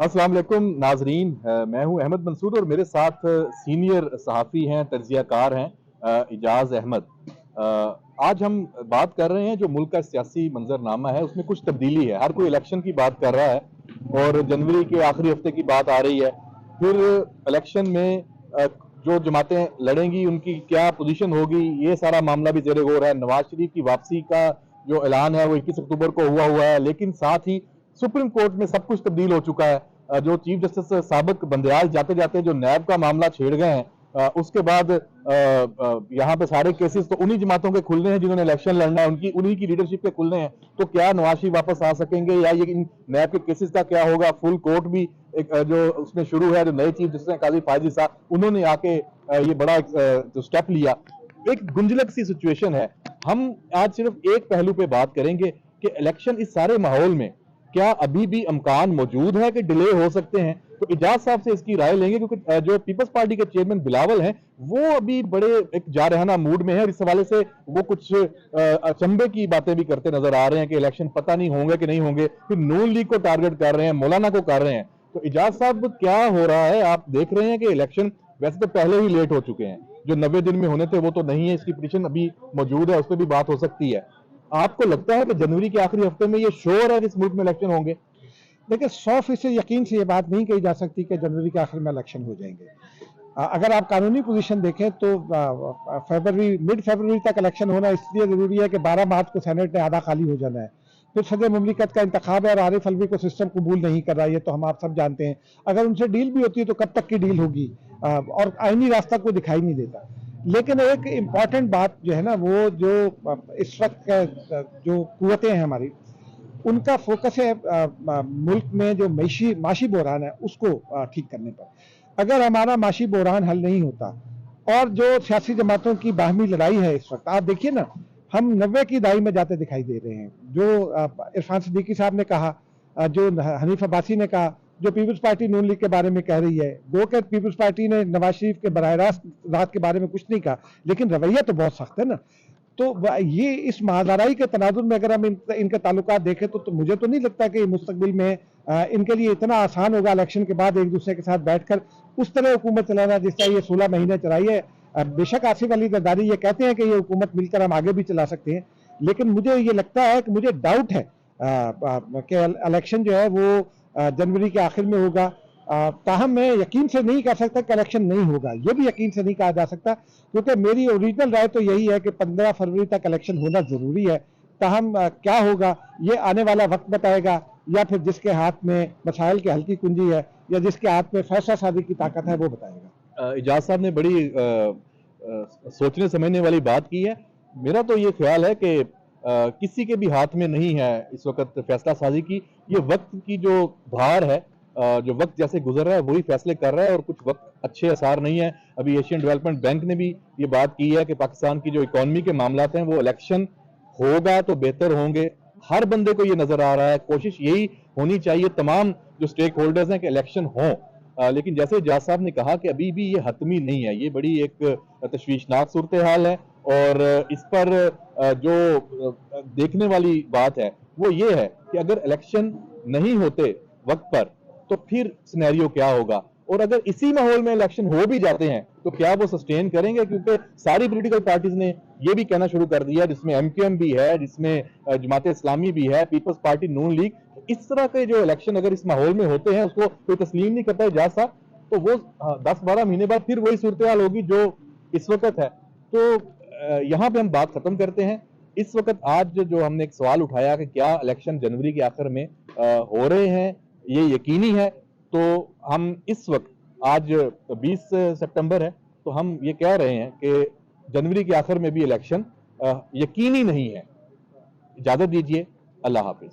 अस्सलाम वालेकुम नाजरीन, मैं हूं अहमद मंसूर और मेरे साथ सीनियर सहाफ़ी हैं, तज्ज़ियाकार हैं इजाज़ अहमद। आज हम बात कर रहे हैं जो मुल्क का सियासी मंजरनामा है उसमें कुछ तब्दीली है। हर कोई इलेक्शन की बात कर रहा है और जनवरी के आखिरी हफ्ते की बात आ रही है। फिर इलेक्शन में जो जमातें लड़ेंगी उनकी क्या पोजीशन होगी, ये सारा मामला भी ज़ेरे गौर है। नवाज शरीफ की वापसी का जो ऐलान है वो 21 अक्टूबर को हुआ है, लेकिन साथ ही सुप्रीम कोर्ट में सब कुछ तब्दील हो चुका है। जो चीफ जस्टिस साबिक बंदयाल जाते जाते जो नैब का मामला छेड़ गए हैं, उसके बाद यहाँ पे सारे केसेस तो उन्हीं जमातों के खुलने हैं जिन्होंने इलेक्शन लड़ना है, उनकी उन्हीं की लीडरशिप के खुलने हैं। तो क्या नवाज शरीफ वापस आ सकेंगे या ये इन नैब के केसेस का क्या होगा? फुल कोर्ट भी एक जो उसमें शुरू है, जो नए चीफ जस्टिस काजी फायजी साहब, उन्होंने आके ये बड़ा जो स्टेप लिया। एक गुंजलक सी सिचुएशन है। हम आज सिर्फ एक पहलू पे बात करेंगे कि इलेक्शन इस सारे माहौल में क्या अभी भी इम्कान मौजूद है कि डिले हो सकते हैं। तो इजाज साहब से इसकी राय लेंगे, क्योंकि जो पीपल्स पार्टी के चेयरमैन बिलावल हैं वो अभी बड़े एक जारहाना मूड में है। इस हवाले से वो कुछ अचंभे की बातें भी करते नजर आ रहे हैं कि इलेक्शन पता नहीं होंगे कि नहीं होंगे। फिर नून लीग को टारगेट कर रहे हैं, मौलाना को कर रहे हैं। तो इजाज साहब, क्या हो रहा है? आप देख रहे हैं कि इलेक्शन वैसे तो पहले ही लेट हो चुके हैं, जो 90 दिन में होने थे वो तो नहीं है, इसकी पिटीशन अभी मौजूद है, उस पर भी बात हो सकती है। आपको लगता है कि जनवरी के आखिरी हफ्ते में ये श्योर है कि इस मुल्क में इलेक्शन होंगे? देखिए, 100% यकीन से ये बात नहीं कही जा सकती कि जनवरी के आखिर में इलेक्शन हो जाएंगे। अगर आप कानूनी पोजीशन देखें तो मिड फरवरी तक इलेक्शन होना इसलिए ज़रूरी है कि 12 मार्च को सेनेट ने आधा खाली हो जाना है। फिर सदर मुमलिकत का इंतखाब है और आरिफ अलवी को सिस्टम कबूल नहीं कर रहा है, ये तो हम आप सब जानते हैं। अगर उनसे डील भी होती है तो कब तक की डील होगी, और आईनी रास्ता कोई दिखाई नहीं देता। लेकिन एक इम्पॉर्टेंट बात जो है ना, वो जो इस वक्त जो कुव्वतें हैं हमारी, उनका फोकस है मुल्क में जो माशी बहरान है उसको ठीक करने पर। अगर हमारा माशी बहरान हल नहीं होता और जो सियासी जमातों की बाहमी लड़ाई है इस वक्त, आप देखिए ना, हम 90 की दहाई में जाते दिखाई दे रहे हैं। जो इरफान सिद्दीकी साहब ने कहा, जो हनीफ अब्बासी ने कहा, जो पीपल्स पार्टी नून लीग के बारे में कह रही है, गो के पीपल्स पार्टी ने नवाज शरीफ के बराह रास्त के बारे में कुछ नहीं कहा, लेकिन रवैया तो बहुत सख्त है ना। तो ये इस महादाराई के तनाजुर में अगर हम इनके ताल्लुकात देखें तो मुझे तो नहीं लगता कि मुस्तकबिल में इनके लिए इतना आसान होगा इलेक्शन के बाद एक दूसरे के साथ बैठकर उस तरह हुकूमत चलाना जिस तरह ये 16 महीने चलाई है। बेशक आसिफ अली जरदारी ये कहते हैं कि ये हुकूमत मिलकर हम आगे भी चला सकते हैं, लेकिन मुझे ये लगता है कि मुझे डाउट है कि इलेक्शन जो है वो जनवरी के आखिर में होगा। ताहम मैं यकीन से नहीं कह सकता कि इलेक्शन नहीं होगा, ये भी यकीन से नहीं कहा जा सकता, क्योंकि मेरी ओरिजिनल राय तो यही है कि 15 फरवरी तक इलेक्शन होना जरूरी है। ताहम क्या होगा ये आने वाला वक्त बताएगा, या फिर जिसके हाथ में मसाइल की हल्की कुंजी है या जिसके हाथ में फैसला साजी की ताकत है वो बताएगा। इजाज साहब ने बड़ी सोचने समझने वाली बात की है। मेरा तो ये ख्याल है कि किसी के भी हाथ में नहीं है इस वक्त फैसला साजी की। ये वक्त की जो धार है, जो वक्त जैसे गुजर रहा है वही फैसले कर रहा है, और कुछ वक्त अच्छे आसार नहीं है। अभी एशियन डेवलपमेंट बैंक ने भी ये बात की है कि पाकिस्तान की जो इकोनॉमी के मामलात हैं वो इलेक्शन होगा तो बेहतर होंगे। हर बंदे को ये नजर आ रहा है। कोशिश यही होनी चाहिए तमाम जो स्टेक होल्डर्स हैं कि इलेक्शन हो, लेकिन जैसे इजाज साहब ने कहा कि अभी भी ये हतमी नहीं है। ये बड़ी एक तशवीशनाक सूरत हाल है, और इस पर जो देखने वाली बात है वो ये है कि अगर इलेक्शन नहीं होते वक्त पर तो फिर सिनेरियो क्या होगा, और अगर इसी माहौल में इलेक्शन हो भी जाते हैं तो क्या वो सस्टेन करेंगे? क्योंकि सारी पॉलिटिकल पार्टीज ने ये भी कहना शुरू कर दिया, जिसमें एमकेएम भी है, जिसमें जमात इस्लामी भी है, पीपल्स पार्टी, नून लीग। इस तरह के जो इलेक्शन अगर इस माहौल में होते हैं उसको कोई तस्लीम नहीं करता इजाज साहब, तो वो 10-12 महीने बाद फिर वही सूरत हाल होगी जो इस वक्त है। तो यहाँ पे हम बात खत्म करते हैं। इस वक्त आज जो हमने एक सवाल उठाया कि क्या इलेक्शन जनवरी के आखिर में हो रहे हैं, ये यकीनी है, तो हम इस वक्त आज 20 सितंबर है, तो हम ये कह रहे हैं कि जनवरी के आखिर में भी इलेक्शन यकीनी नहीं है। इजाजत दीजिए, अल्लाह हाफिज।